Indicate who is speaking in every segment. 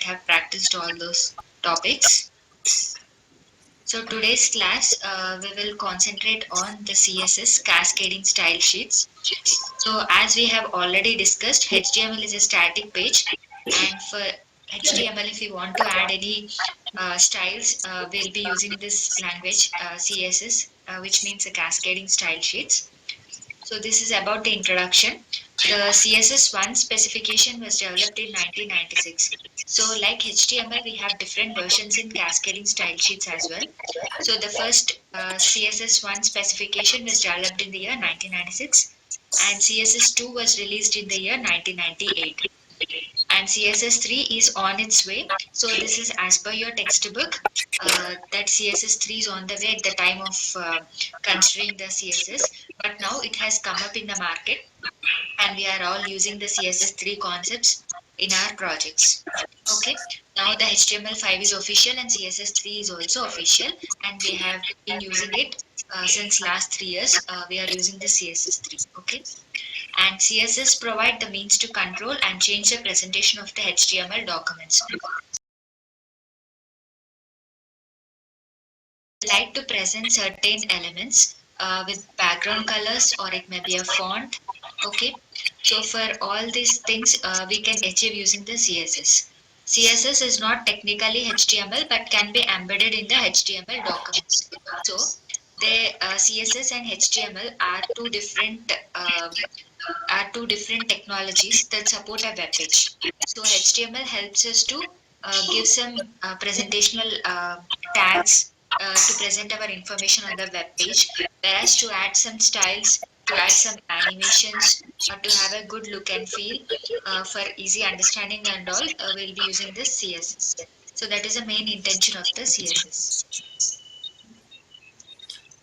Speaker 1: Have practiced all those topics. So today's class, we will concentrate on the CSS cascading style sheets. So as we have already discussed, HTML is a static page, and for HTML, if you want to add any styles, we'll be using this language CSS, which means a cascading style sheets. So this is about the introduction. The CSS1 specification was developed in 1996. So like HTML, we have different versions in cascading style sheets as well. So the first CSS1 specification was developed in the year 1996, and CSS2 was released in the year 1998, and CSS3 is on its way. So this is as per your textbook, that CSS3 is on the way at the time of considering the CSS, but now it has come up in the market, and we are all using the CSS3 concepts in our projects. Okay, now the HTML5 is official and CSS3 is also official, and we have been using it since last 3 years. We are using the CSS3. Okay, and CSS provide the means to control and change the presentation of the HTML documents. Like to present certain elements with background colors, or it may be a font. Okay, so for all these things, we can achieve using the CSS. CSS is not technically HTML but can be embedded in the HTML documents. So the CSS and HTML are two different technologies that support a web page. So HTML helps us to give some presentational tags to present our information on the web page, whereas to add some styles, to add some animations, or to have a good look and feel for easy understanding and all, we'll be using this CSS. So that is the main intention of the CSS.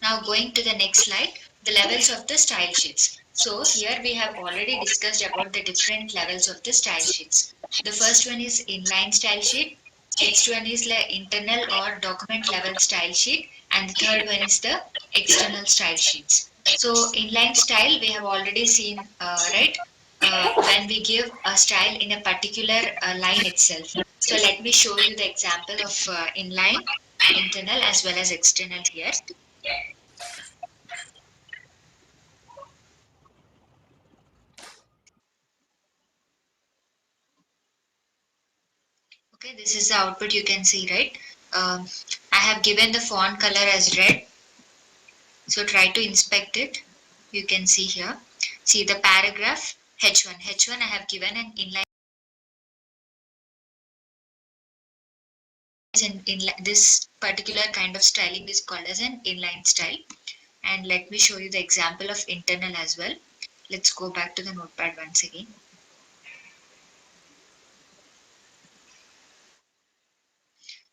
Speaker 1: Now going to the next slide, the levels of the style sheets. So here we have already discussed about the different levels of the style sheets. The first one is inline style sheet, next one is the internal or document level style sheet, and the third one is the external style sheets. So inline style we have already seen, right? When we give a style in a particular line itself. So let me show you the example of inline, internal as well as external here. Okay, this is the output you can see, right? I have given the font color as red. So try to inspect it. You can see here. See the paragraph H1. H1 I have given an inline. This particular kind of styling is called as an inline style. And let me show you the example of internal as well. Let's go back to the notepad once again.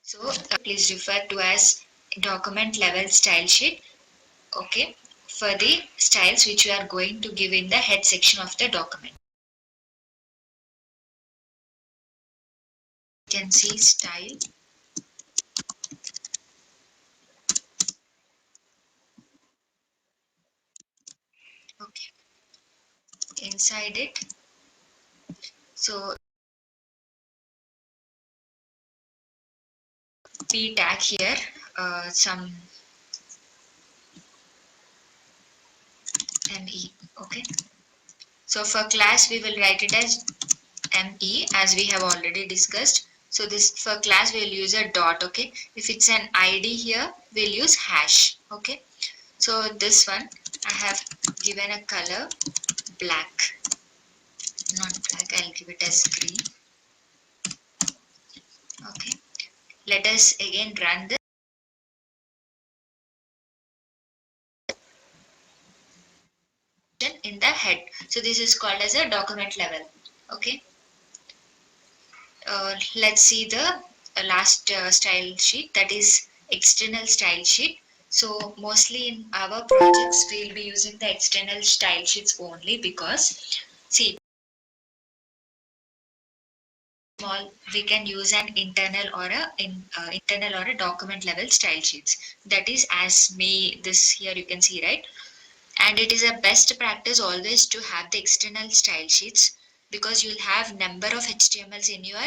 Speaker 1: So please refer to as document level style sheet. Okay, for the styles which you are going to give in the head section of the document. You can see style. Okay, inside it. So we tag here some ME. Okay, so for class we will write it as ME as we have already discussed. So this for class we'll use a dot. Okay, if it's an ID here we'll use hash. Okay, so this one I have given a color black, not black, I'll give it as green. Okay, let us again run this. In the head, so this is called as a document level. Okay, let's see the last style sheet, that is external style sheet. So mostly in our projects we'll be using the external style sheets only, because see, small we can use an internal or internal or a document level style sheets. That is as me this here you can see, right? And it is a best practice always to have the external style sheets, because you'll have number of HTMLs in your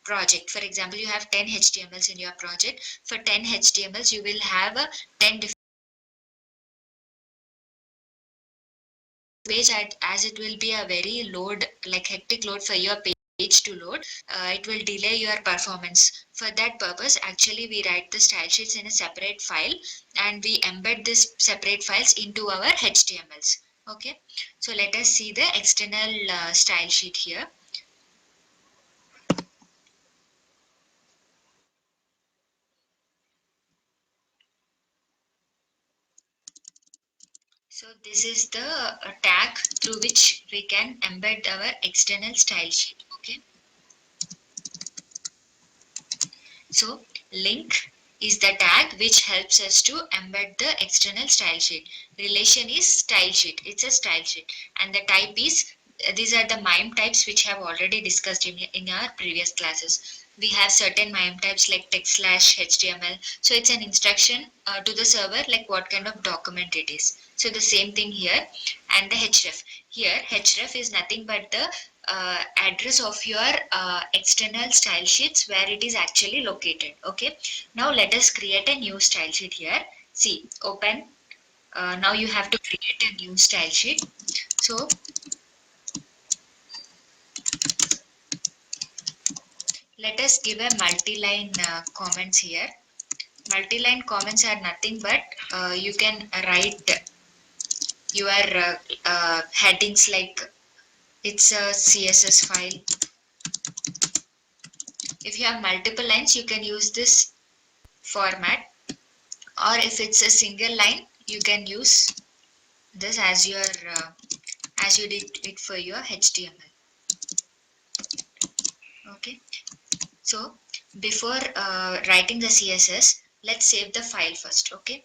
Speaker 1: project. For example, you have 10 HTMLs in your project. For 10 HTMLs, you will have 10 different page, as it will be a very load, like hectic load for your page to load. It will delay your performance. For that purpose, actually we write the style sheets in a separate file and we embed this separate files into our HTMLs. Okay, so let us see the external style sheet here. So this is the tag through which we can embed our external style sheet. Okay, so link is the tag which helps us to embed the external style sheet. Relation is style sheet. It's a style sheet. And the type is, these are the MIME types which have already discussed in our previous classes. We have certain MIME types like text slash HTML. So it's an instruction to the server like what kind of document it is. So the same thing here. And the href. Here href is nothing but the address of your external style sheets where it is actually located. Okay, now let us create a new style sheet here. See, open. Now you have to create a new style sheet. So let us give a multi-line comments here. Multi-line comments are nothing but you can write your headings like it's a CSS file. If you have multiple lines, you can use this format, or if it's a single line, you can use this as your as you did it for your HTML. Okay, so before writing the CSS, let's save the file first. Okay,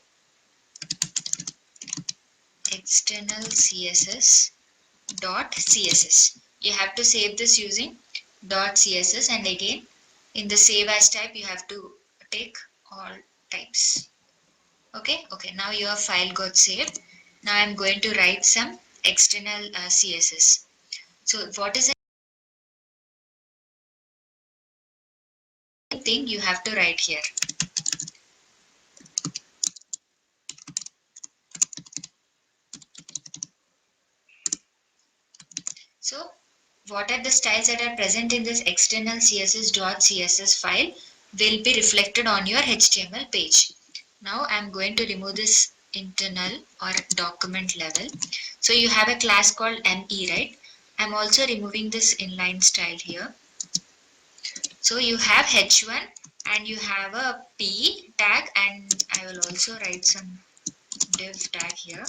Speaker 1: external CSS dot CSS. You have to save this using dot CSS, and again in the save as type you have to take all types. Okay, now your file got saved. Now I'm going to write some external CSS. So what is the thing you have to write here? So what are the styles that are present in this external CSS.css file will be reflected on your HTML page. Now I'm going to remove this internal or document level. So you have a class called ME, right? I'm also removing this inline style here. So you have H1 and you have a P tag, and I will also write some div tag here.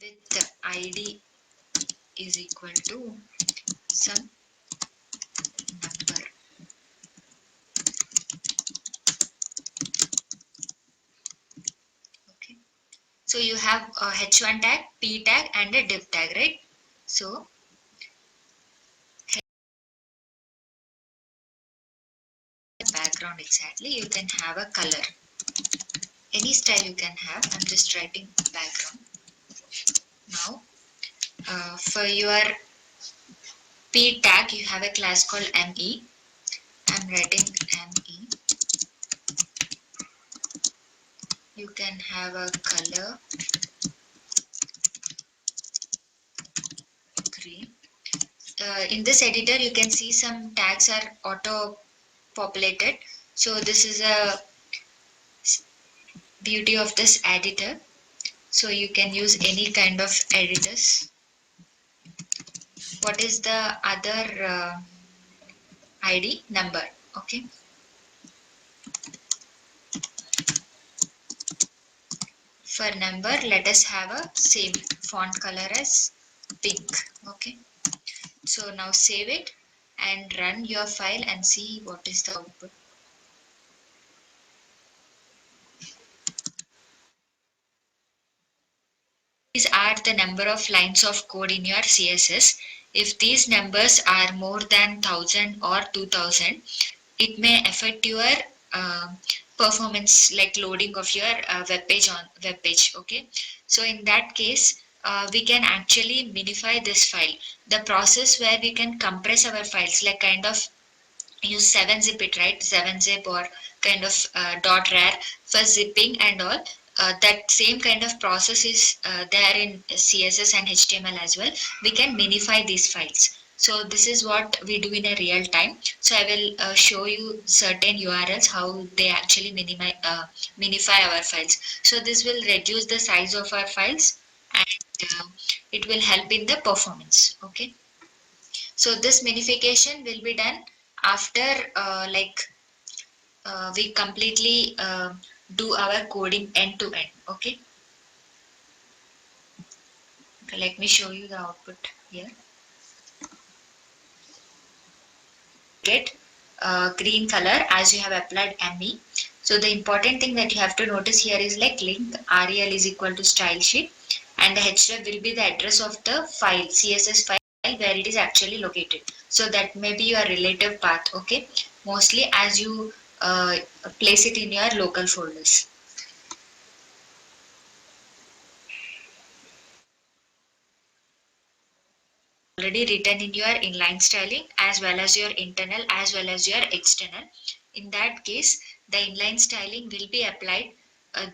Speaker 1: With the ID is equal to some number. Okay. So you have a H1 tag, P tag and a div tag, right? So background exactly, you can have a color. Any style you can have. I'm just writing background. Now for your P tag you have a class called ME. I'm writing ME. You can have a color green. In this editor you can see some tags are auto populated. So this is a beauty of this editor. So you can use any kind of editors. What is the other ID? Number. Okay. For number, let us have a same font color as pink. Okay. So now save it and run your file and see what is the output. These are the number of lines of code in your CSS. If these numbers are more than 1000 or 2000, it may affect your performance like loading of your web page. Okay, so in that case we can actually minify this file, the process where we can compress our files, like kind of use 7-zip it, right? 7-zip or kind of .rar for zipping and all. That same kind of process is there in CSS and HTML as well. We can minify these files. So this is what we do in a real time. So I will show you certain URLs how they actually minify our files. So this will reduce the size of our files, and it will help in the performance. Okay. So this minification will be done after we completely do our coding end to end. Okay. Okay, let me show you the output here. Get green color as you have applied ME. So the important thing that you have to notice here is like link rel is equal to style sheet, and the href will be the address of the file, CSS file where it is actually located. So that may be your relative path. Okay, mostly as you place it in your local folders. Already written in your inline styling as well as your internal as well as your external. In that case, the inline styling will be applied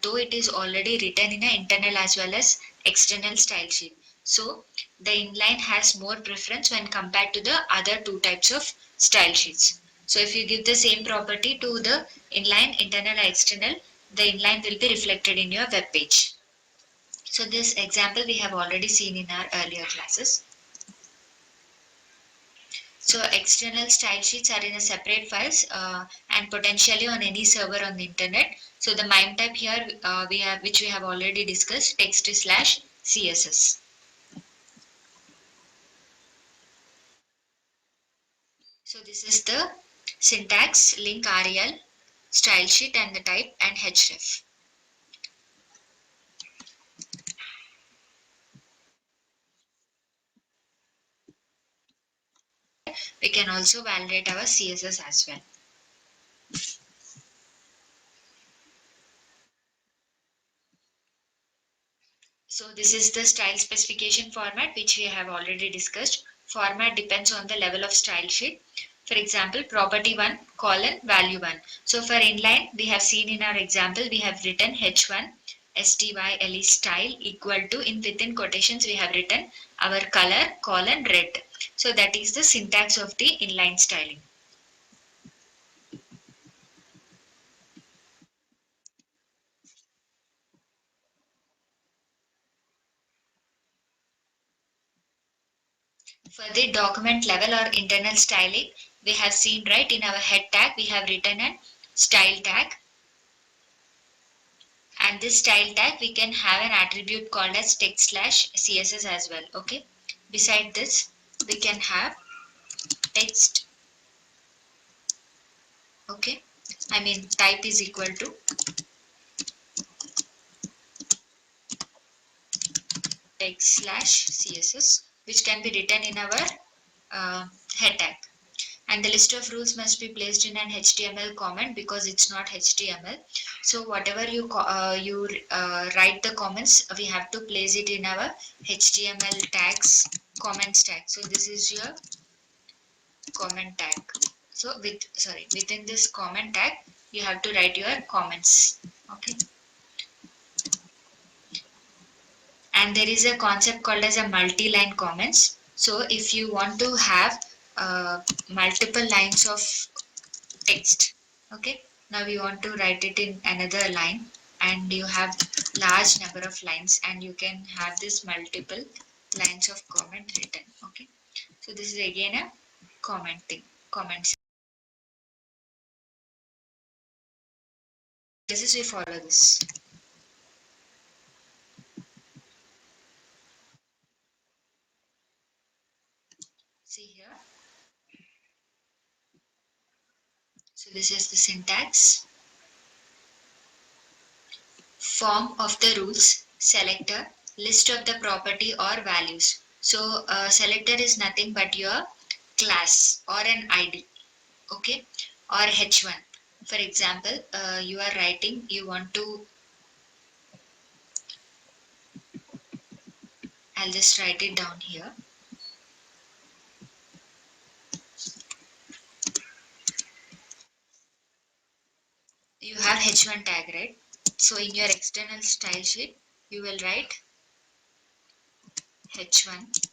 Speaker 1: though it is already written in an internal as well as external style sheet. So the inline has more preference when compared to the other two types of style sheets. So if you give the same property to the inline, internal or external, the inline will be reflected in your web page. So this example we have already seen in our earlier classes. So external style sheets are in a separate files and potentially on any server on the internet. So the MIME type here we have, which we have already discussed, text slash CSS. So this is the syntax, link rel, style sheet and the type and href. We can also validate our CSS as well. So this is the style specification format which we have already discussed. Format depends on the level of style sheet. For example, property 1 colon value 1. So for inline, we have seen in our example, we have written h1 style style equal to, in within quotations we have written our color colon red. So that is the syntax of the inline styling. For the document level or internal styling, we have seen, right, in our head tag we have written a style tag, and this style tag we can have an attribute called as text slash CSS as well. Okay, beside this we can have text. Okay, I mean type is equal to text slash CSS, which can be written in our head tag. And the list of rules must be placed in an HTML comment because it's not HTML. So whatever you write the comments, we have to place it in our HTML tags comments tag. So this is your comment tag. So within this comment tag you have to write your comments. Okay. And there is a concept called as a multi-line comments. So if you want to have multiple lines of text, okay, now you want to write it in another line and you have large number of lines and you can have this multiple lines of comment written. Okay, so this is again a comments. This is we follow this. See here. So this is the syntax. Form of the rules, selector, list of the property or values. So selector is nothing but your class or an ID, okay, or h1. For example, you are writing, you want to, I'll just write it down here. You have H1 tag, right? So in your external style sheet, you will write H1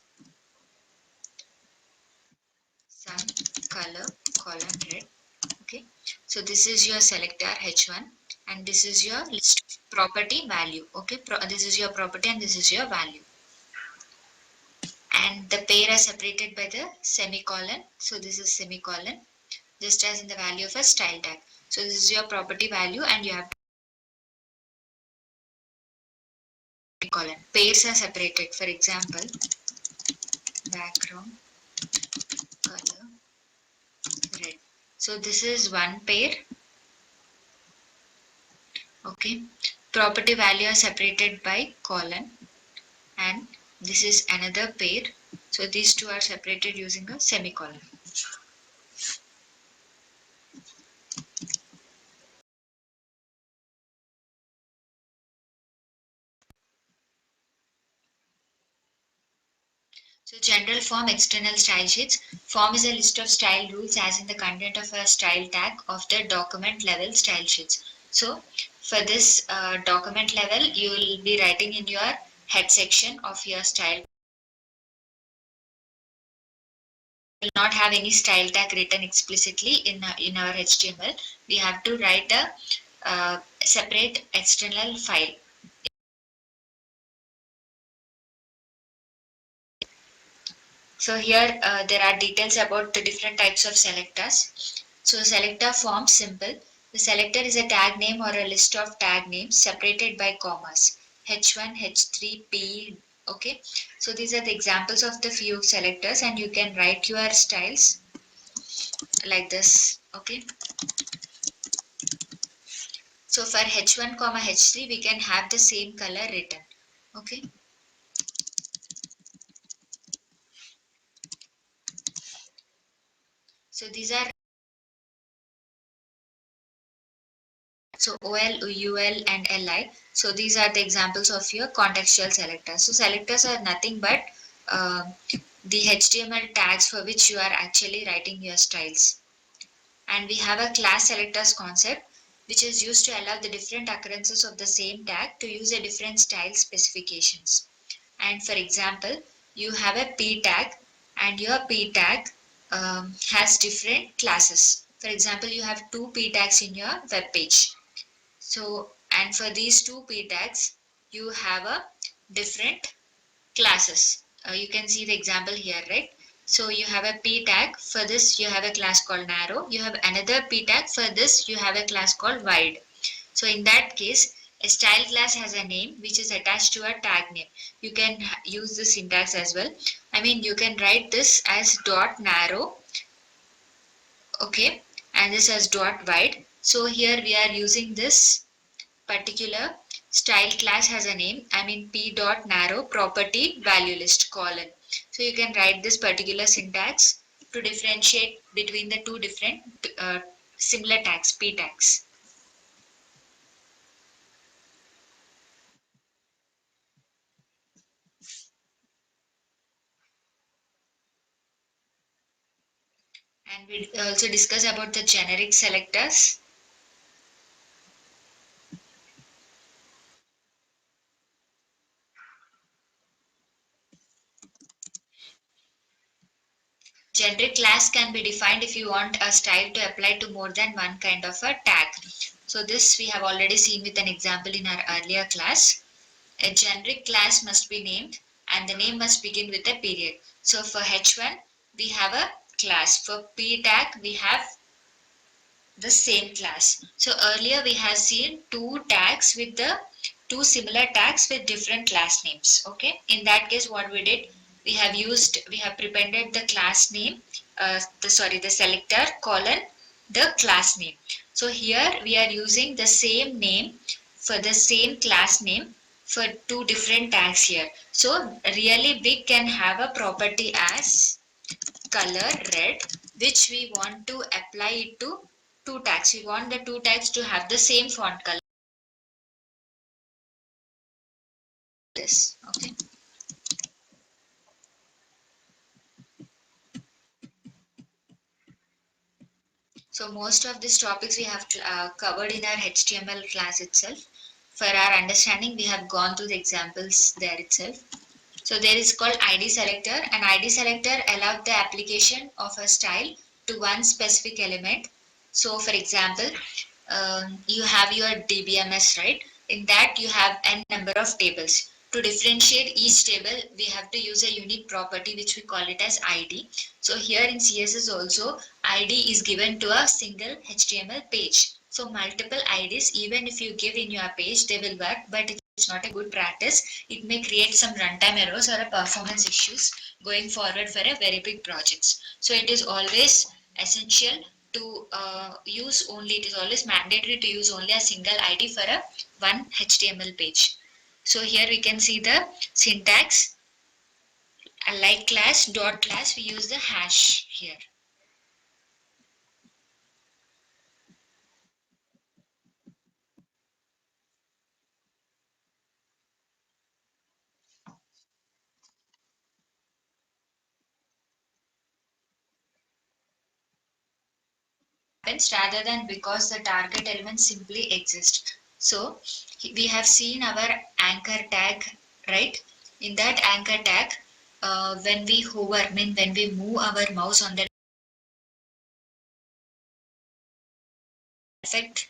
Speaker 1: sun color colon red. Okay, so this is your selector H1 and this is your list property value. Okay, this is your property and this is your value. And the pair are separated by the semicolon. So this is semicolon, just as in the value of a style tag. So this is your property value and you have semicolon. Pairs are separated. For example, background color red. So this is one pair. Okay, property value are separated by colon and this is another pair. So these two are separated using a semicolon. So general form, external style sheets. Form is a list of style rules as in the content of a style tag of the document level style sheets. So for this document level, you will be writing in your head section of your style. Will not have any style tag written explicitly in our HTML. We have to write a separate external file. So here there are details about the different types of selectors. So selector form simple. The selector is a tag name or a list of tag names separated by commas. H1, H3, P. Okay. So these are the examples of the few selectors and you can write your styles like this. Okay. So for H1, H3 we can have the same color written. Okay. So these are so OL, UL and LI. So these are the examples of your contextual selectors. So selectors are nothing but the HTML tags for which you are actually writing your styles. And we have a class selectors concept which is used to allow the different occurrences of the same tag to use a different style specifications. And for example, you have a P tag and your P tag has different classes. For example, you have two P tags in your web page. So, and for these two P tags, you have a different classes. You can see the example here, right? So you have a P tag. For this, you have a class called narrow. You have another P tag. For this, you have a class called wide. So in that case, a style class has a name which is attached to a tag name. You can use the syntax as well. I mean, you can write this as dot narrow, okay, and this as dot wide. So here we are using this particular style class has a name. I mean p dot narrow property value list colon. So you can write this particular syntax to differentiate between the two different similar tags, p tags. And we also discuss about the generic selectors. Generic class can be defined if you want a style to apply to more than one kind of a tag. So this we have already seen with an example in our earlier class. A generic class must be named and the name must begin with a period. So for H1 we have a class. For P tag we have the same class. So earlier we have seen two tags with the two similar tags with different class names. Okay. In that case what we did, we have prepended the class name, the selector colon the class name. So here we are using the same name for the same class name for two different tags here. So really big can have a property as color red which we want to apply it to two tags. We want the two tags to have the same font color. This, okay. So most of these topics we have covered in our HTML class itself. For our understanding, we have gone through the examples there itself. So there is called ID selector. An ID selector allows the application of a style to one specific element. So for example, you have your DBMS, right? In that you have n number of tables. To differentiate each table, we have to use a unique property which we call it as ID. So here in CSS also, ID is given to a single HTML page. So multiple IDs, even if you give in your page, they will work, but it's not a good practice. It may create some runtime errors or a performance issues going forward for a very big projects. So it is always essential to use only, it is always mandatory to use only a single ID for a one HTML page. So here we can see the syntax, like class, dot class, we use the hash here. Rather than because the target element simply exists. So we have seen our anchor tag, right? In that anchor tag, when we hover, when we move our mouse on the effect,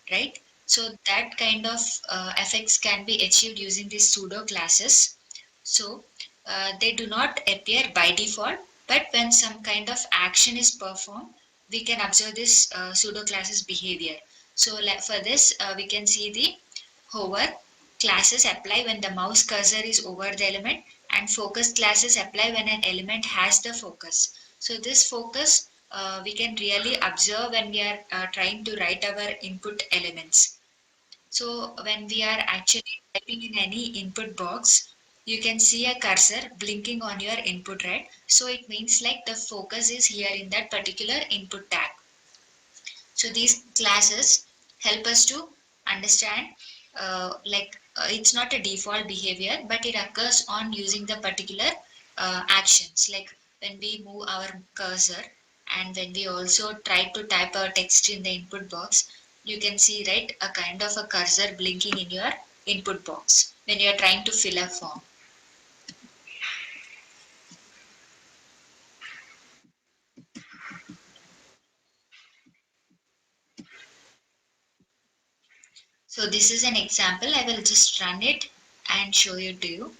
Speaker 1: right? So that kind of effects can be achieved using these pseudo classes. So they do not appear by default, but when some kind of action is performed, we can observe this pseudo classes behavior. So for this, we can see the hover classes apply when the mouse cursor is over the element, and focus classes apply when an element has the focus. So this focus we can really observe when we are trying to write our input elements. So when we are actually typing in any input box, you can see a cursor blinking on your input, right? So it means like the focus is here in that particular input tag. So these classes help us to understand it's not a default behavior, but it occurs on using the particular actions, like when we move our cursor and when we also try to type our text in the input box, you can see, right, a kind of a cursor blinking in your input box when you are trying to fill a form. So this is an example. I will just run it and show it to you.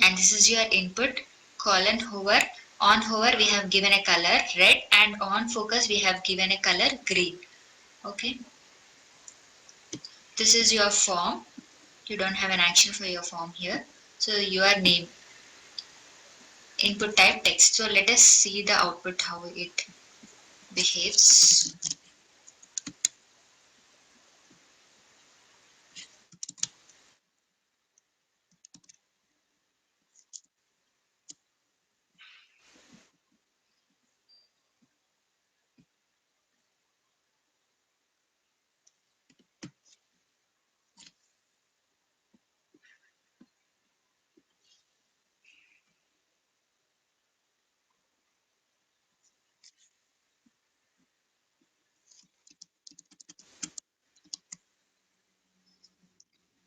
Speaker 1: And this is your input colon hover. On hover we have given a color red, and on focus we have given a color green. Okay, this is your form. You don't have an action for your form here. So your name, input type text. So let us see the output, how it behaves.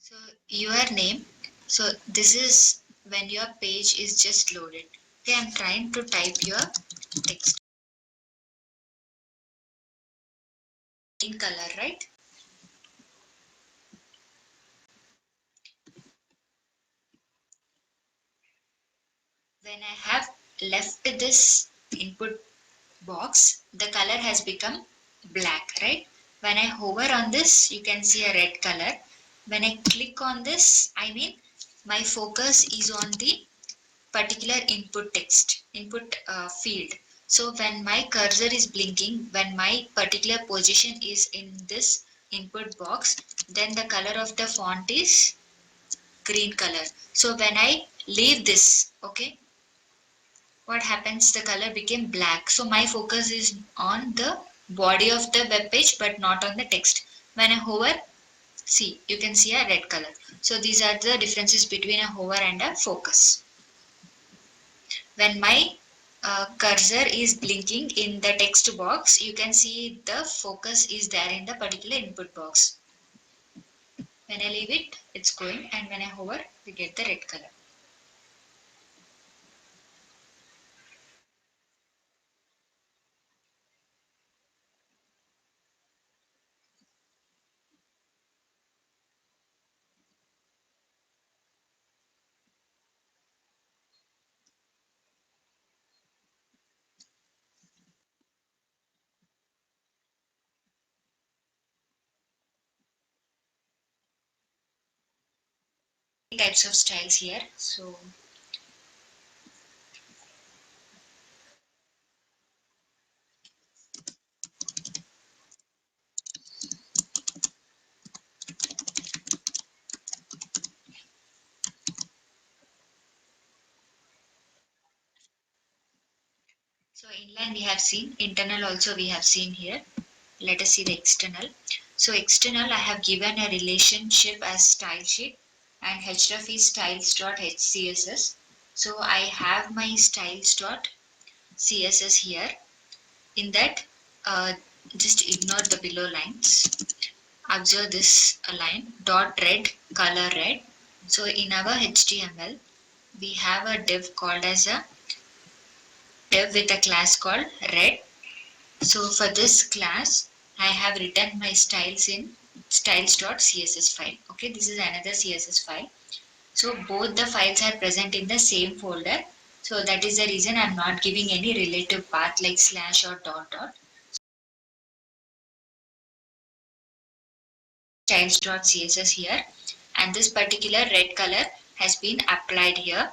Speaker 1: So your name. So this is when your page is just loaded. Okay, I'm trying to type your text in color, right? When I have left this input box, the color has become black, right? When I hover on this, you can see a red color. When I click on this, my focus is on the particular input text, input field. So when my cursor is blinking, when my particular position is in this input box, then the color of the font is green color. So when I leave this, okay, what happens? The color became black. So my focus is on the body of the web page but not on the text. When I hover, see, you can see a red color. So these are the differences between a hover and a focus. When my cursor is blinking in the text box, you can see the focus is there in the particular input box. When I leave it, it's going, and when I hover, we get the red color. Types of styles here. So inline we have seen, internal also we have seen here. Let us see the external. So external, I have given a relationship as style sheet, and href is styles.css. So I have my styles.css here. In that, just ignore the below lines. Observe this line, dot red, color red. So in our HTML, we have a div called as a div with a class called red. So for this class, I have written my styles in styles.css file. Okay, this is another CSS file. So both the files are present in the same folder. So that is the reason I'm not giving any relative path like slash or dot dot. Styles.css here, and this particular red color has been applied here.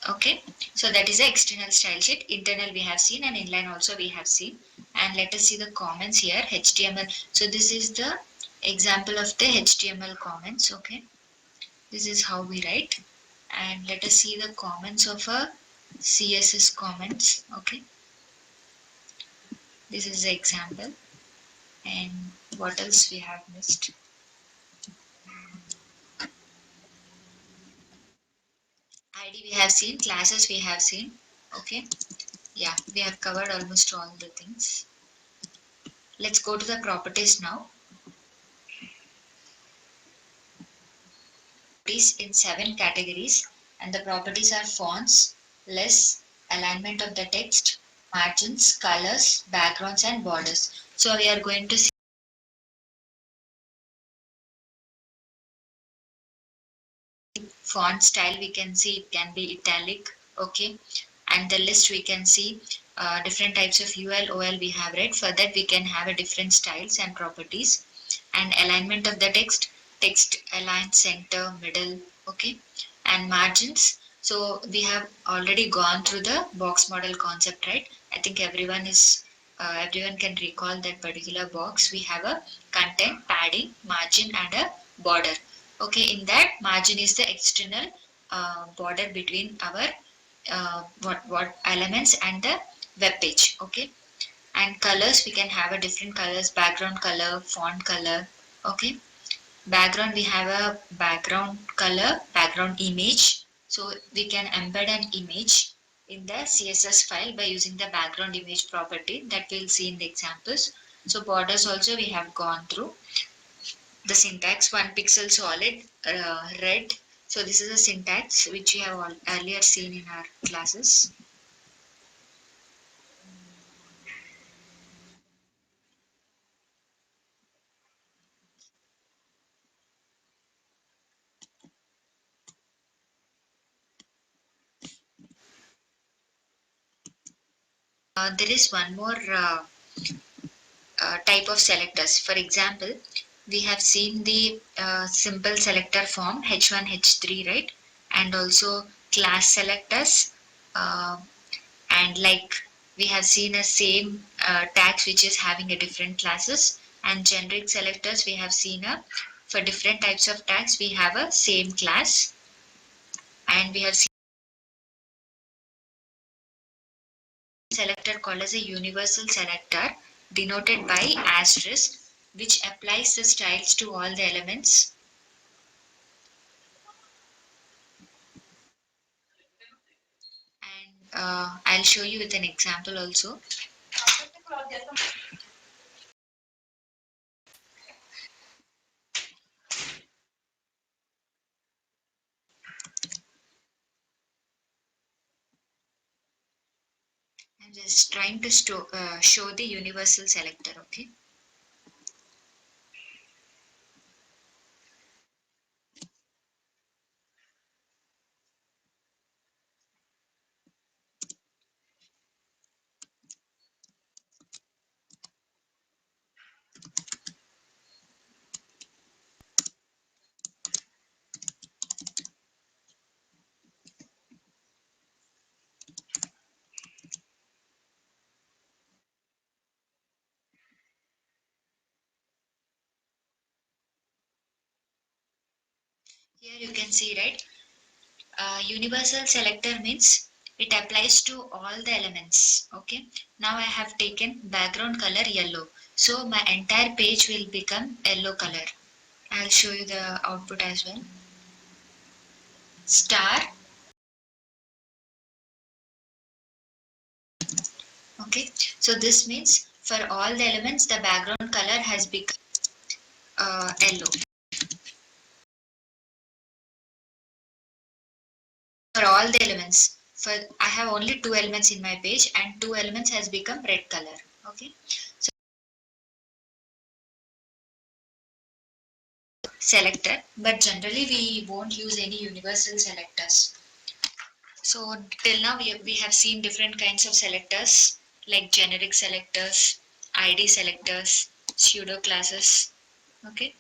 Speaker 1: Okay, so that is the external style sheet. Internal we have seen, and inline also we have seen. And let us see the comments here. HTML. So this is the example of the HTML comments. Okay, this is how we write. And let us see the comments of a CSS comments. Okay, this is the example. And what else we have missed? ID we have seen, classes we have seen. Okay, yeah, we have covered almost all the things. Let's go to the properties now. In 7 categories, and the properties are fonts, lists, alignment of the text, margins, colors, backgrounds, and borders. So we are going to see font style. We can see it can be italic. Okay, and the list we can see different types of UL, OL we have read. For that we can have a different styles and properties. And alignment of the text align center, middle. Okay, and margins. So we have already gone through the box model concept, right? I think everyone can recall that particular box. We have a content, padding, margin, and a border. Okay, in that margin is the external border between our what elements and the web page. Okay, and colors we can have a different colors, background color, font color. Okay, background we have a background color, background image. So we can embed an image in the CSS file by using the background image property that we'll see in the examples. So borders also we have gone through the syntax. One pixel solid, red. So this is a syntax which we have earlier seen in our classes. There is one more type of selectors. For example, we have seen the simple selector form H1, H3, right? And also class selectors. Uh, and like we have seen a same tags which is having a different classes, and generic selectors we have seen a for different types of tags we have a same class, and we have selector called as a universal selector denoted by asterisk, which applies the styles to all the elements. And I'll show you with an example also. I'm just trying to show the universal selector, okay? Here you can see, right? Universal selector means it applies to all the elements, okay? Now I have taken background color yellow, so my entire page will become yellow color. I'll show you the output as well. Star, okay? So this means for all the elements the background color has become yellow. For all the elements, for I have only two elements in my page and two elements has become red color, okay? So selector, but generally we won't use any universal selectors. So till now we have seen different kinds of selectors like generic selectors, ID selectors, pseudo classes. Okay,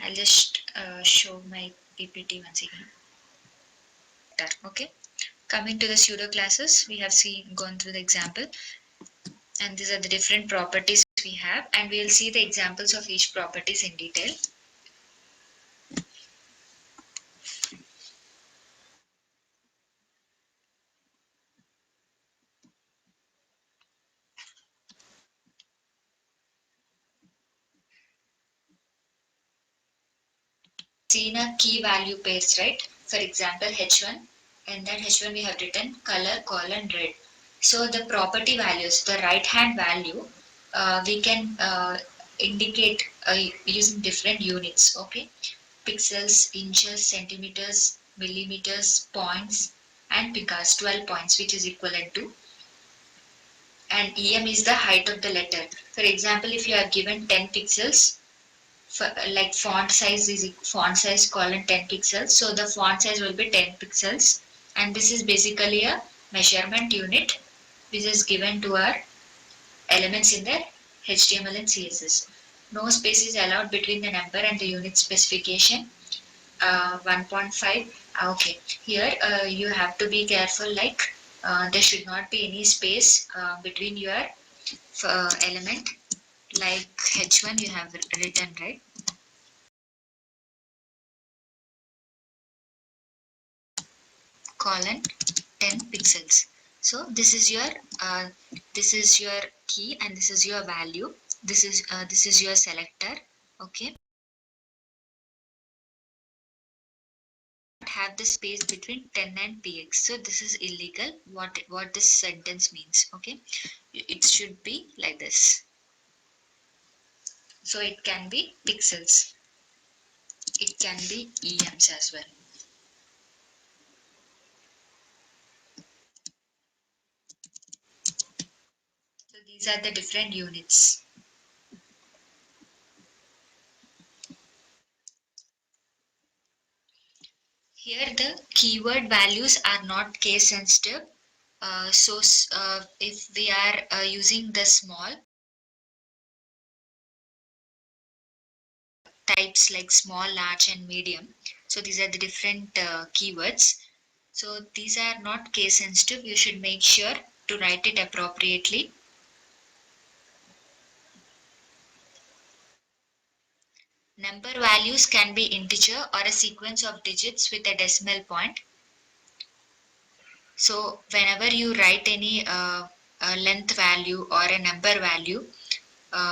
Speaker 1: I'll just show my PPT once again. Okay, coming to the pseudo classes, we have gone through the example, and these are the different properties we have, and we will see the examples of each properties in detail. Seen a key value pairs, right? For example, H1, and that H1 we have written color colon red. So the property values, the right hand value, we can indicate using different units, okay? Pixels, inches, centimeters, millimeters, points, and picas, 12 points, which is equivalent to. And EM is the height of the letter. For example, if you are given 10 pixels, for, like font size colon 10 pixels, so the font size will be 10 pixels, and this is basically a measurement unit which is given to our elements in the HTML and CSS. No space is allowed between the number and the unit specification. 1.5, okay, here you have to be careful, like there should not be any space between your element, like H1 you have written, right? Colon 10 pixels. So this is your key and this is your value. This is your selector. Okay. Have the space between 10 and px. So this is illegal. What this sentence means. Okay. It should be like this. So it can be pixels. It can be EMs as well. So these are the different units. Here the keyword values are not case sensitive. If we are using the small types like small, large, and medium, so these are the different keywords. So these are not case sensitive. You should make sure to write it appropriately. Number values can be integer or a sequence of digits with a decimal point. So whenever you write any a length value or a number value,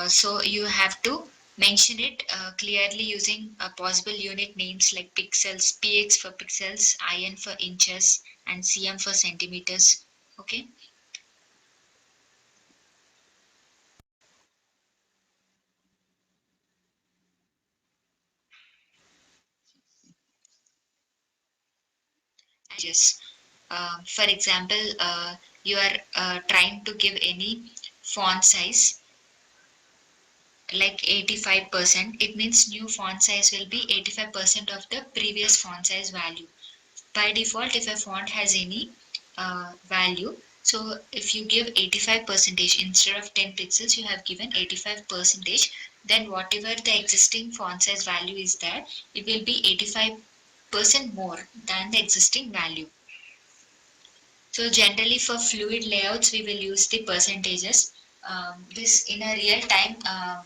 Speaker 1: so you have to mention it clearly using possible unit names like pixels, px for pixels, in for inches, and cm for centimeters. Okay. Yes. For example, you are trying to give any font size like 85%. It means new font size will be 85% of the previous font size value. By default, if a font has any value, so if you give 85 percentage instead of 10 pixels, you have given 85 percentage, then whatever the existing font size value is there, it will be 85% more than the existing value. So generally for fluid layouts, we will use the percentages. This in a real time,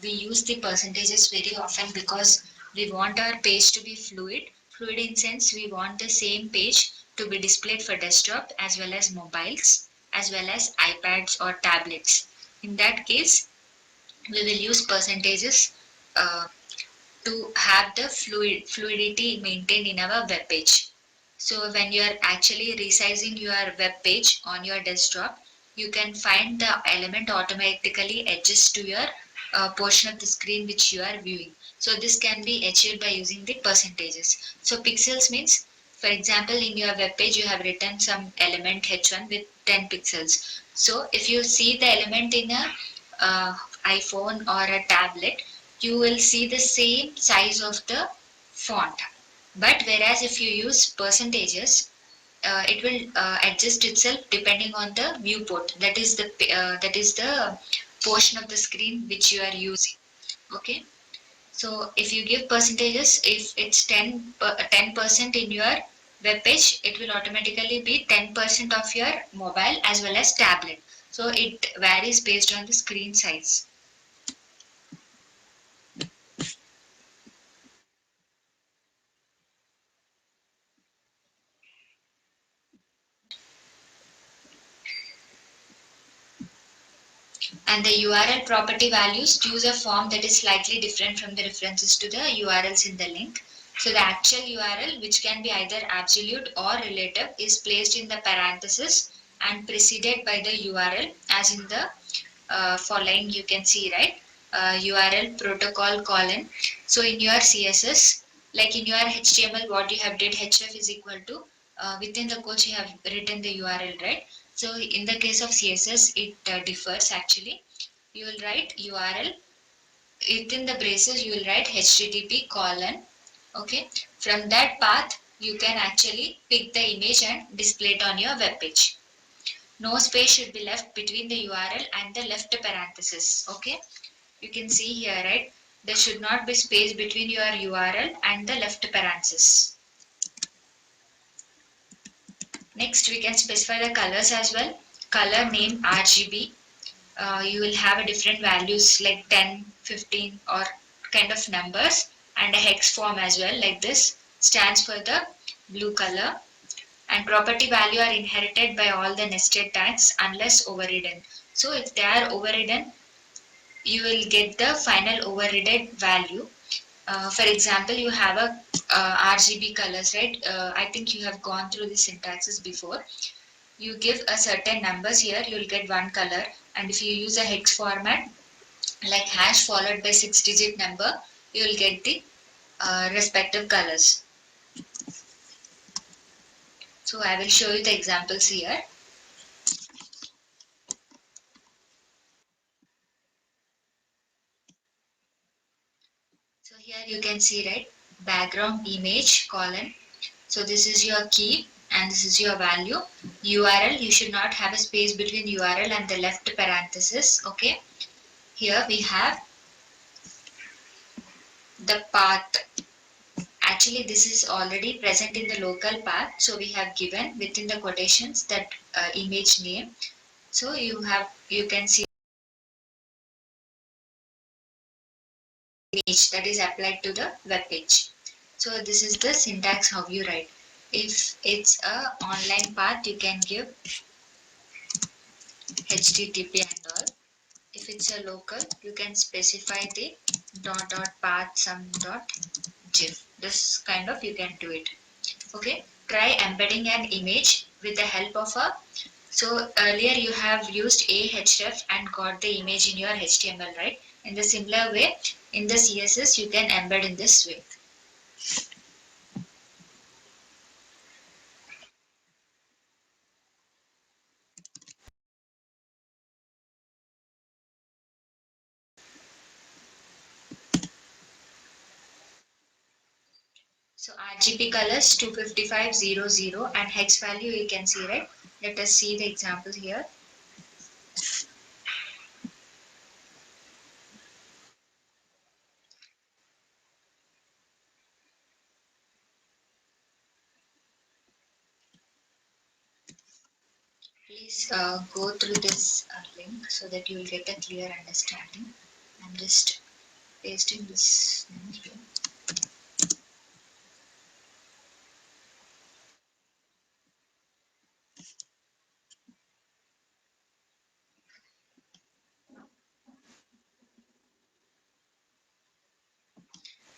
Speaker 1: we use the percentages very often because we want our page to be fluid. Fluid in sense we want the same page to be displayed for desktop as well as mobiles as well as iPads or tablets. In that case, we will use percentages uh, to have the fluidity maintained in our web page. So when you are actually resizing your web page on your desktop, you can find the element automatically adjusts to your portion of the screen which you are viewing. So this can be achieved by using the percentages. So pixels means, for example, in your web page you have written some element h1 with 10 pixels. So if you see the element in a iPhone or a tablet, you will see the same size of the font. But whereas if you use percentages, it will adjust itself depending on the viewport. That is the portion of the screen which you are using. Okay. So if you give percentages, if it's 10% in your web page, it will automatically be 10% of your mobile as well as tablet. So it varies based on the screen size. And the URL property values choose a form that is slightly different from the references to the URLs in the link. So the actual URL, which can be either absolute or relative, is placed in the parenthesis and preceded by the URL, as in the following you can see, right? URL protocol colon. So in your CSS, like in your HTML, what you have did href is equal to within the quotes you have written the URL, right? So in the case of CSS, it differs actually. You will write URL within the braces. You will write HTTP colon. Okay. From that path, you can actually pick the image and display it on your web page. No space should be left between the URL and the left parenthesis. Okay. You can see here, right? There should not be space between your URL and the left parenthesis. Next, we can specify the colors as well. Color name RGB. You will have a different values like 10, 15 or kind of numbers, and a hex form as well, like this stands for the blue color. And property value are inherited by all the nested tags unless overridden. So if they are overridden, you will get the final overridden value. For example, you have a RGB colors, right? I think you have gone through the syntaxes before. You give a certain numbers here, you will get one color, and if you use a hex format like hash followed by 6-digit number, you will get the respective colors. So I will show you the examples here. So here you can see, right, background image colon. So this is your key and this is your value. URL, you should not have a space between URL and the left parenthesis. Okay. Here we have the path. Actually, this is already present in the local path. So we have given within the quotations that image name. So you can see image that is applied to the web page. So this is the syntax how you write. If it's a online path, you can give HTTP and all. If it's a local, you can specify the path some gif. This kind of you can do it. Okay. Try embedding an image with the help of a. So earlier you have used a href and got the image in your HTML, right? In the similar way, in the CSS you can embed in this way. So RGB colors 25500 and hex value you can see, right? Let us see the example here. Please go through this link so that you will get a clear understanding. I'm just pasting this link here.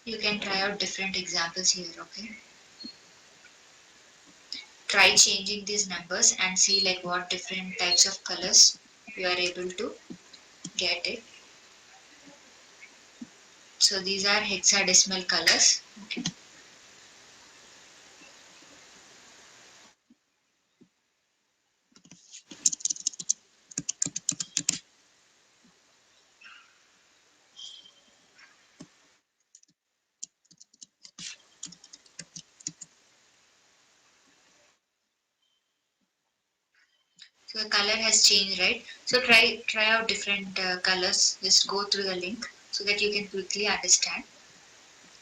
Speaker 1: You can try out different examples here, okay? Try changing these numbers and see like what different types of colors you are able to get it. So these are hexadecimal colors. Okay. So the color has changed, right? So try out different colors. Just go through the link so that you can quickly understand.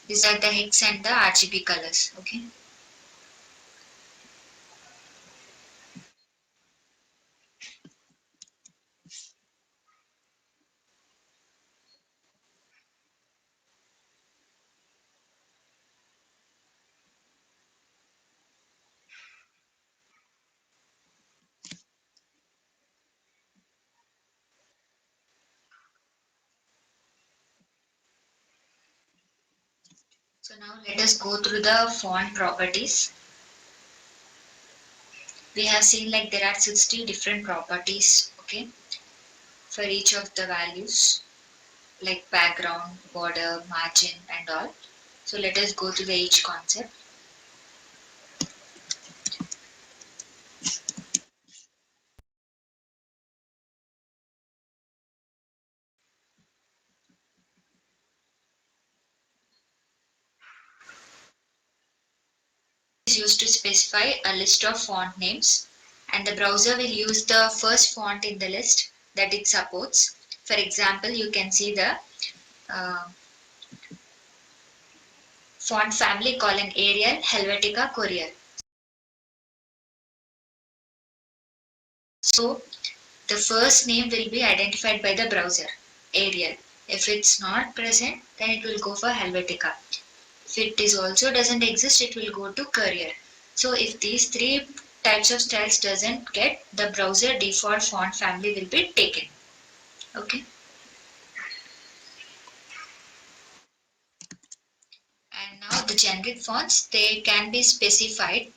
Speaker 1: These are the hex and the RGB colors. Okay. So now let us go through the font properties. We have seen like there are 60 different properties, okay, for each of the values like background, border, margin and all. So let us go to the each concept. Is used to specify a list of font names and the browser will use the first font in the list that it supports. For example, you can see the uh, font family colon Arial, Helvetica, Courier. So the first name will be identified by the browser, Arial. If it's not present, then it will go for Helvetica. If it is also doesn't exist, it will go to Courier. So if these three types of styles doesn't get, the browser default font family will be taken. Okay. And now the generic fonts, they can be specified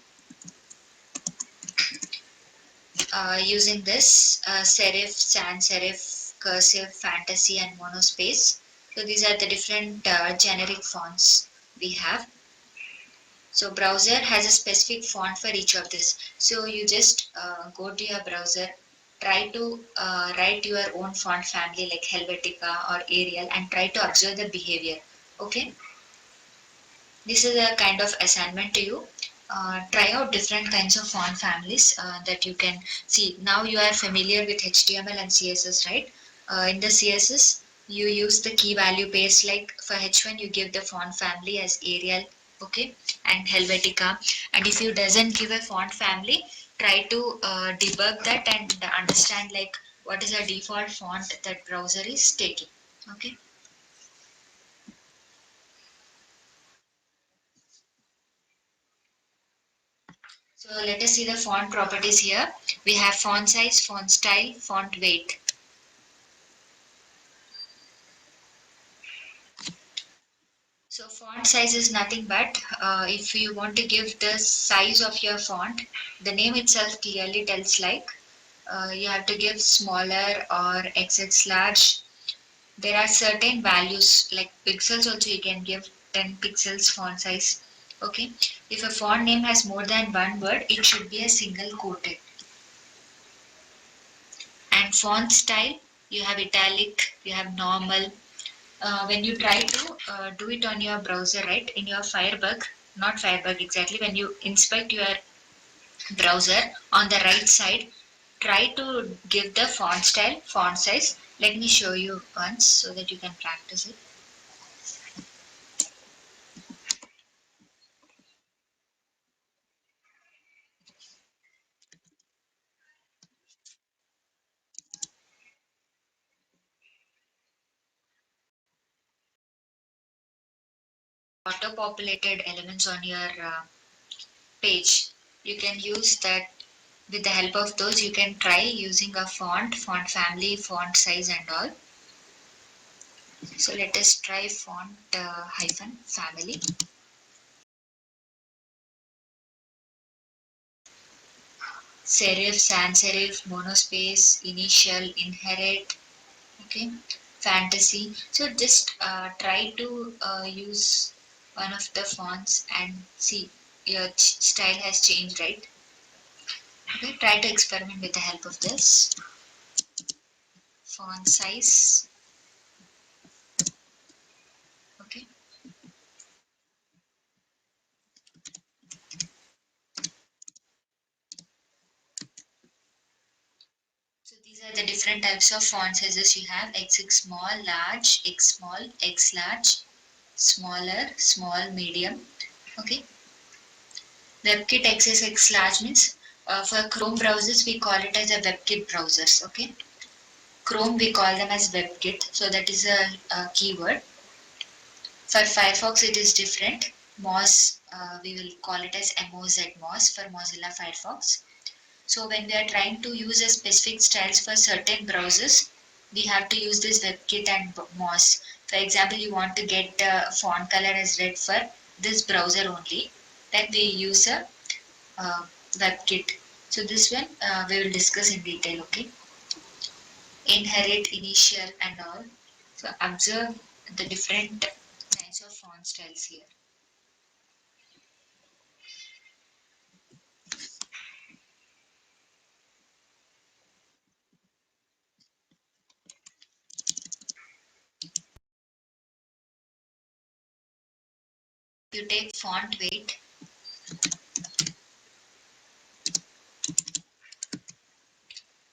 Speaker 1: using this serif, sans serif, cursive, fantasy and monospace. So these are the different generic fonts we have. So browser has a specific font for each of this. So you just go to your browser, try to write your own font family like Helvetica or Arial and try to observe the behavior. Okay. This is a kind of assignment to you. Try out different kinds of font families that you can see. Now you are familiar with HTML and CSS, right? In the CSS, you use the key value pairs. Like for H1, you give the font family as Arial, okay, and Helvetica. And if you doesn't give a font family, try to debug that and understand like what is the default font that browser is taking. Okay. So let us see the font properties here. We have font size, font style, font weight. So font size is nothing but if you want to give the size of your font, the name itself clearly tells like you have to give smaller or XX large. There are certain values like pixels also you can give 10 pixels font size. Okay. If a font name has more than one word, it should be a single quoted. And font style, you have italic, you have normal. When you try to do it on your browser, right, in your Firebug, not Firebug exactly, when you inspect your browser on the right side, try to give the font style, font size. Let me show you once so that you can practice it. Auto populated elements on your page. You can use that. With the help of those, you can try using a font family, font size and all. So let us try font hyphen family. Serif, sans serif, monospace, initial, inherit, okay, fantasy. So just try to use one of the fonts and see your style has changed, right? Okay, try to experiment with the help of this. Font size, okay. So these are the different types of font sizes you have: X small, large, X small, X large, smaller, small, medium. Okay. WebKit XSX large means for Chrome browsers we call it as a WebKit browsers. Okay. Chrome we call them as WebKit. So that is a keyword. For Firefox it is different. Moz we will call it as Moz for Mozilla Firefox. So when we are trying to use a specific styles for certain browsers, we have to use this WebKit and Moz. For example, you want to get the font color as red for this browser only, then we use a WebKit. So this one we will discuss in detail. Okay, inherit, initial, and all. So observe the different kinds of font styles here. If you take font weight,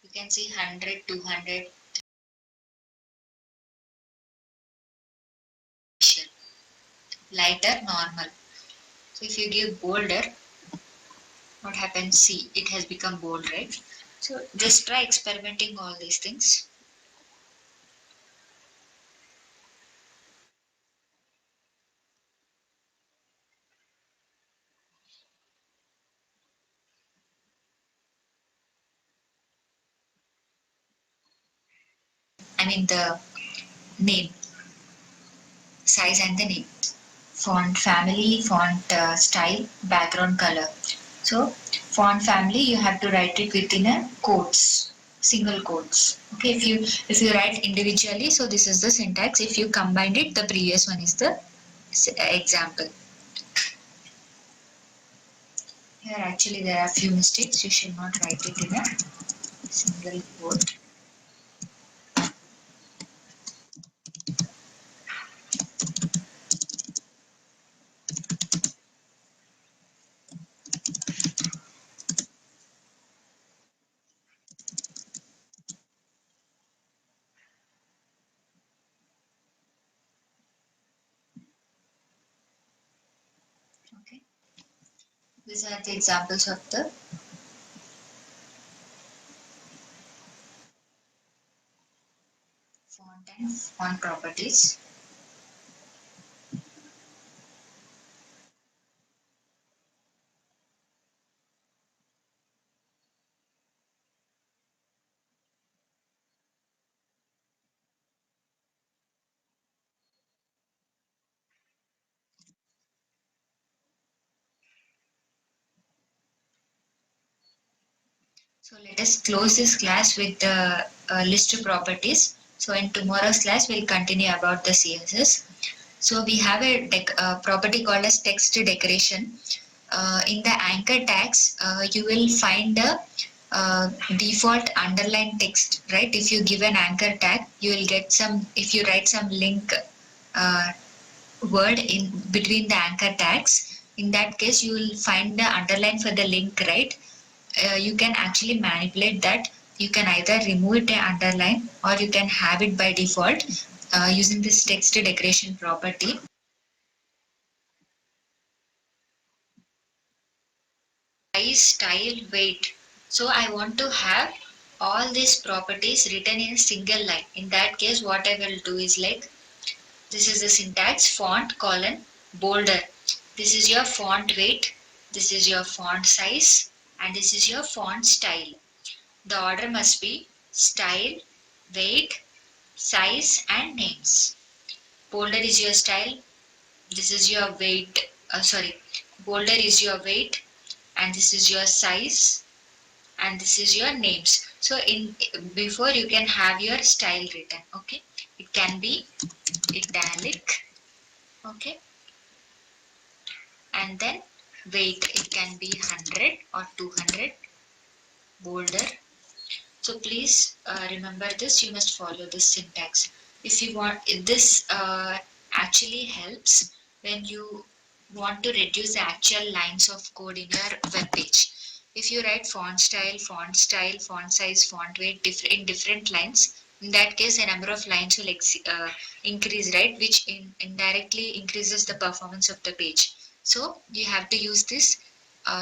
Speaker 1: you can see 100, 200, lighter, normal. So if you give bolder, what happens? See, it has become bold, right? So just try experimenting all these things. I mean the name, size and the name. Font family, font style, background color. So font family, you have to write it within a quotes, single quotes. Okay, if you write individually, so this is the syntax. If you combined it, the previous one is the example. Here actually there are few mistakes. You should not write it in a single quote. Okay. These are the examples of the font and font properties. So let us close this class with the list of properties. So in tomorrow's class, we'll continue about the CSS. So we have a property called as text decoration. In the anchor tags, you will find the default underline text, right? If you give an anchor tag, you will get some, if you write some link uh, word in between the anchor tags, in that case, you will find the underline for the link, right? You can actually manipulate that. You can either remove it an underline or you can have it by default using this text decoration property. Size, style, weight. So I want to have all these properties written in a single line. In that case, what I will do is like, this is the syntax: font colon bolder. This is your font weight. This is your font size, and this is your font style. The order must be style, weight, size, and names. Bolder is your style. This is your weight. Bolder is your weight, and this is your size, and this is your names. So in before you can have your style written. Okay, it can be italic. Okay, and then weight, it can be 100 or 200. Bolder. So please remember this. You must follow this syntax. If you want, this actually helps when you want to reduce the actual lines of code in your web page. If you write font style, font size, font weight in different lines, in that case, the number of lines will increase, right? Which indirectly increases the performance of the page. So you have to use this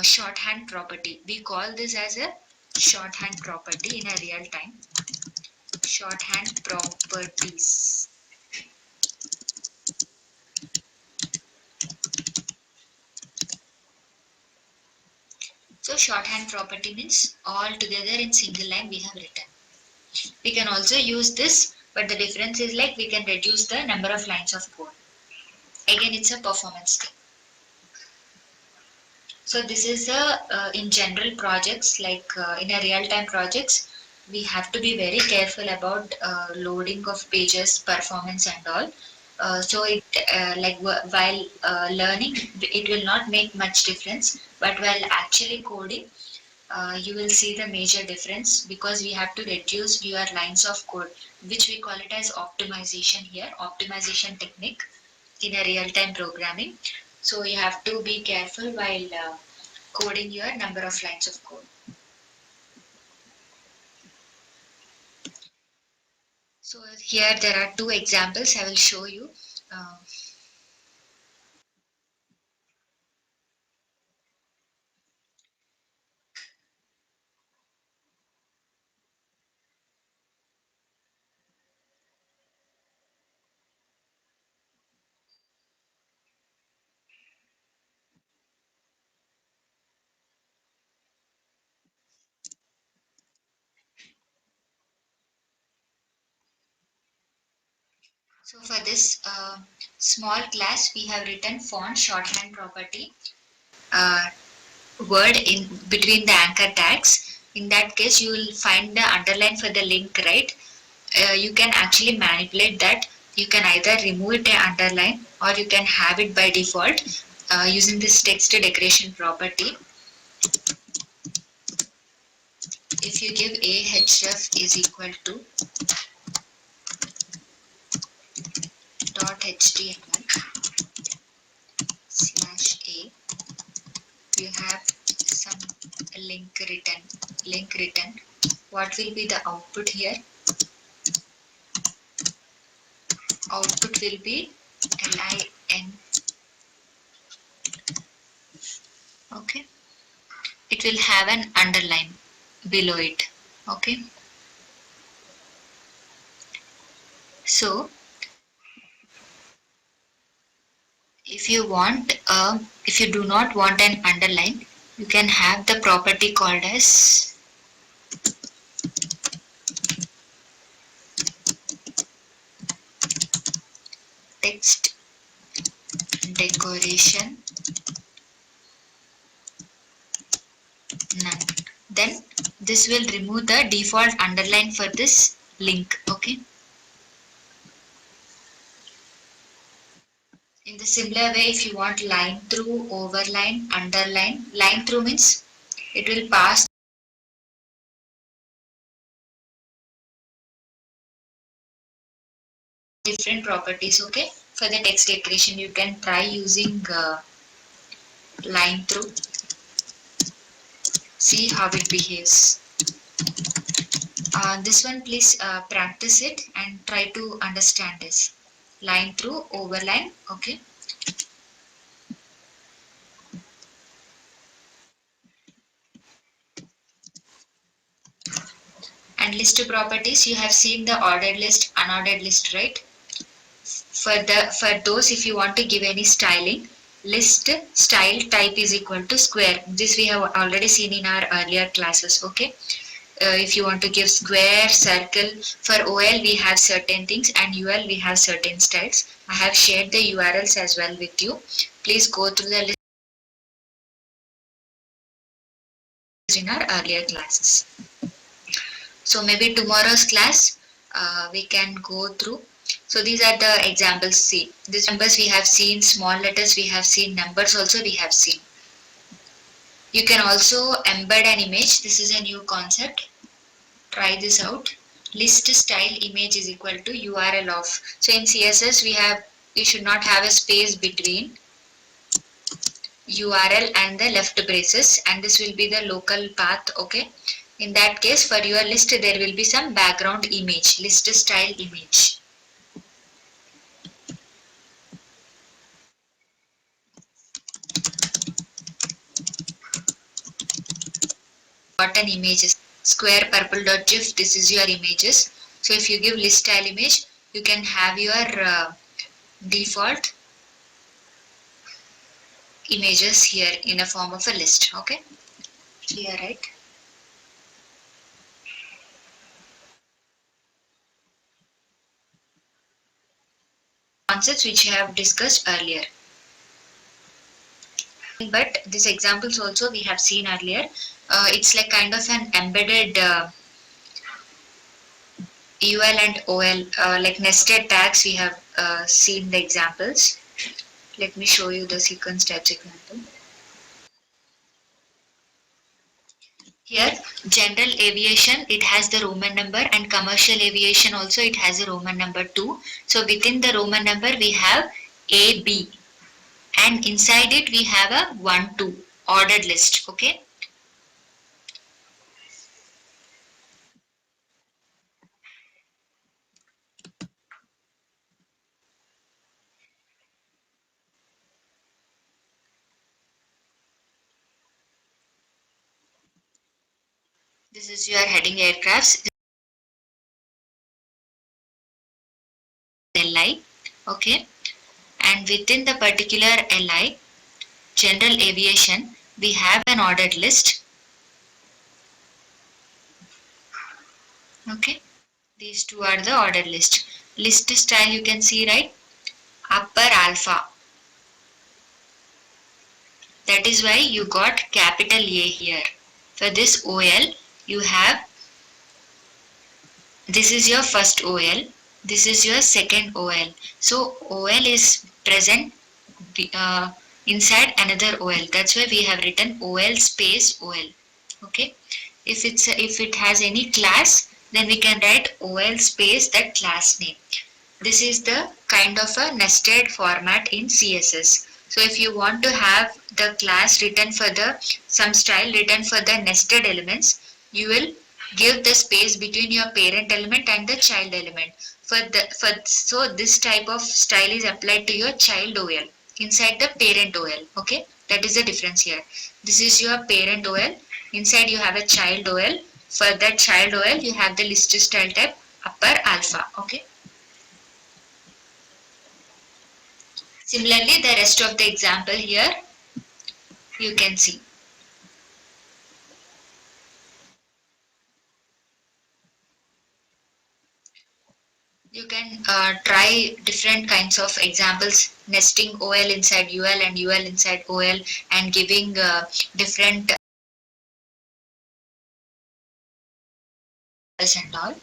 Speaker 1: shorthand property. We call this as a shorthand property in a real time. Shorthand properties. So shorthand property means all together in single line we have written. We can also use this, but the difference is like we can reduce the number of lines of code. Again, it's a performance thing. So this is in general projects, like in a real-time projects, we have to be very careful about loading of pages, performance and all. So it while learning, it will not make much difference, but while actually coding, you will see the major difference because we have to reduce your lines of code, which we call it as optimization here, optimization technique in a real-time programming. So you have to be careful while coding your number of lines of code. So here there are two examples I will show you. Uh, so for this small class, we have written font shorthand property. Uh, Word in between the anchor tags. In that case, you will find the underline for the link, right? You can actually manipulate that. You can either remove it an underline or you can have it by default using this text decoration property. If you give a href is equal to dot html slash a, you have some link written. What will be the output here? Output will be lin. Okay, it will have an underline below it. Okay, so if you do not want an underline, you can have the property called as text decoration none. Then This will remove the default underline for this link. Okay. In the similar way, if you want line through, overline, underline, line through means it will pass different properties. Okay. For the text decoration, you can try using line through. See how it behaves. This one, please practice it and try to understand this. Line through, overline. Okay. And list properties, you have seen the ordered list, unordered list, right? For those, if you want to give any styling, list style type is equal to square. This we have already seen in our earlier classes. Okay. If you want to give square, circle, for OL we have certain things and UL we have certain styles. I have shared the URLs as well with you. Please go through the list in our earlier classes. So maybe tomorrow's class we can go through. So these are the examples. See, these numbers we have seen, small letters we have seen, numbers also we have seen. You can also embed an image. This is a new concept. Try this out. List style image is equal to URL of. So in CSS we should not have a space between URL and the left braces, and this will be the local path. Okay. In that case, for your list there will be some background image, list style image. Button images, square purple.gif, this is your images. So if you give list style image, you can have your default images here in a form of a list. Okay, clear, right? Concepts which I have discussed earlier. But these examples also we have seen earlier. It's like kind of an embedded UL and OL, like nested tags. We have seen the examples. Let me show you the sequence types example. Here, general aviation, it has the Roman number, and commercial aviation also it has a Roman number 2. So within the Roman number we have A, B, and inside it we have a 1, 2 ordered list. Okay. This is your heading aircrafts. LI. Okay. And within the particular LI, general aviation, we have an ordered list. Okay. These two are the ordered list. List style you can see, right? Upper alpha. That is why you got capital A here. For this OL, you have, this is your first OL, this is your second OL. So OL is present inside another OL. That's why we have written OL space OL. Okay. If it has any class, then we can write OL space that class name. This is the kind of a nested format in CSS. So if you want to have the class written for the some style written for the nested elements, you will give the space between your parent element and the child element. So this type of style is applied to your child OL inside the parent OL. Okay, that is the difference here. This is your parent OL. Inside you have a child OL. For that child OL, you have the list style type upper alpha. Okay. Similarly, the rest of the example here you can see. You can try different kinds of examples, nesting OL inside UL and UL inside OL, and giving different and all.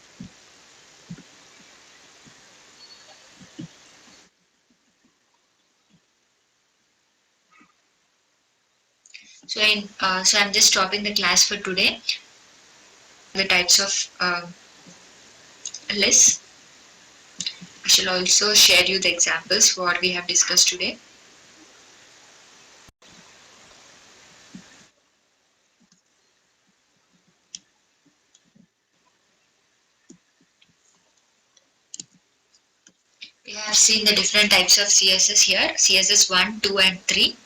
Speaker 1: So I'm just stopping the class for today. The types of lists. I shall also share you the examples for what we have discussed today. We have seen the different types of CSS here, CSS 1, 2 and 3,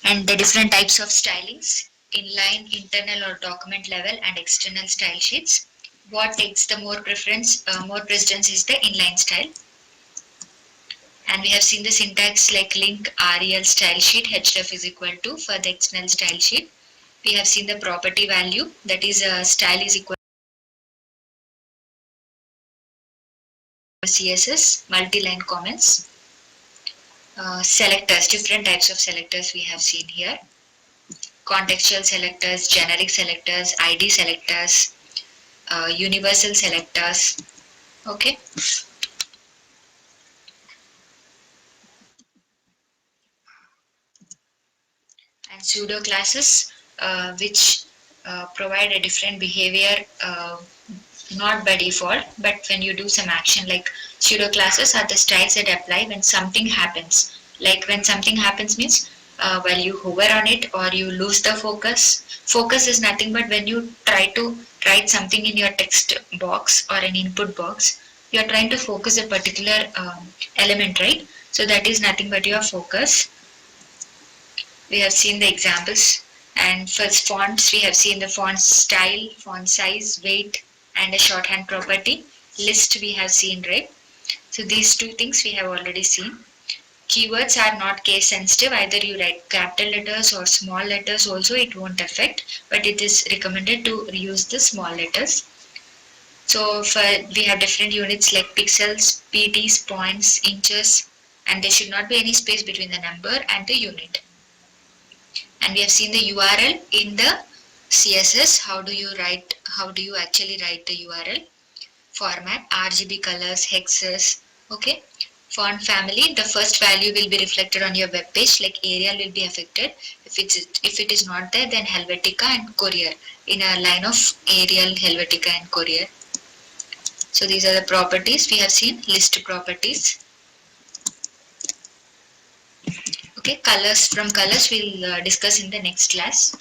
Speaker 1: and the different types of stylings, inline, internal or document level and external style sheets. What takes the more precedence is the inline style. And we have seen the syntax like link rel style sheet href is equal to for the external style sheet. We have seen the property value, that is style is equal to CSS, multi-line comments. Selectors, different types of selectors we have seen here. Contextual selectors, generic selectors, ID selectors, universal selectors. Okay. And pseudo classes, which provide a different behavior, not by default, but when you do some action. Like pseudo classes are the styles that apply when something happens. Like when something happens means while you hover on it or you lose the focus. Focus is nothing but when you try to write something in your text box or an input box, you are trying to focus a particular element, right? So that is nothing but your focus. We have seen the examples, and for fonts we have seen the font style, font size, weight and a shorthand property. List we have seen, right? So these two things we have already seen. Keywords are not case sensitive, either you write capital letters or small letters also it won't affect, but it is recommended to use the small letters. So for we have different units like pixels, PTs, points, inches, and there should not be any space between the number and the unit. And we have seen the URL in the CSS. How do you actually write the URL? Format, RGB colors, hexes. Okay. Font family, the first value will be reflected on your web page, like Arial will be affected. If it is not there, then Helvetica and Courier in a line of Arial, Helvetica and Courier. So these are the properties we have seen, list properties. Okay, colors, from colors we'll discuss in the next class.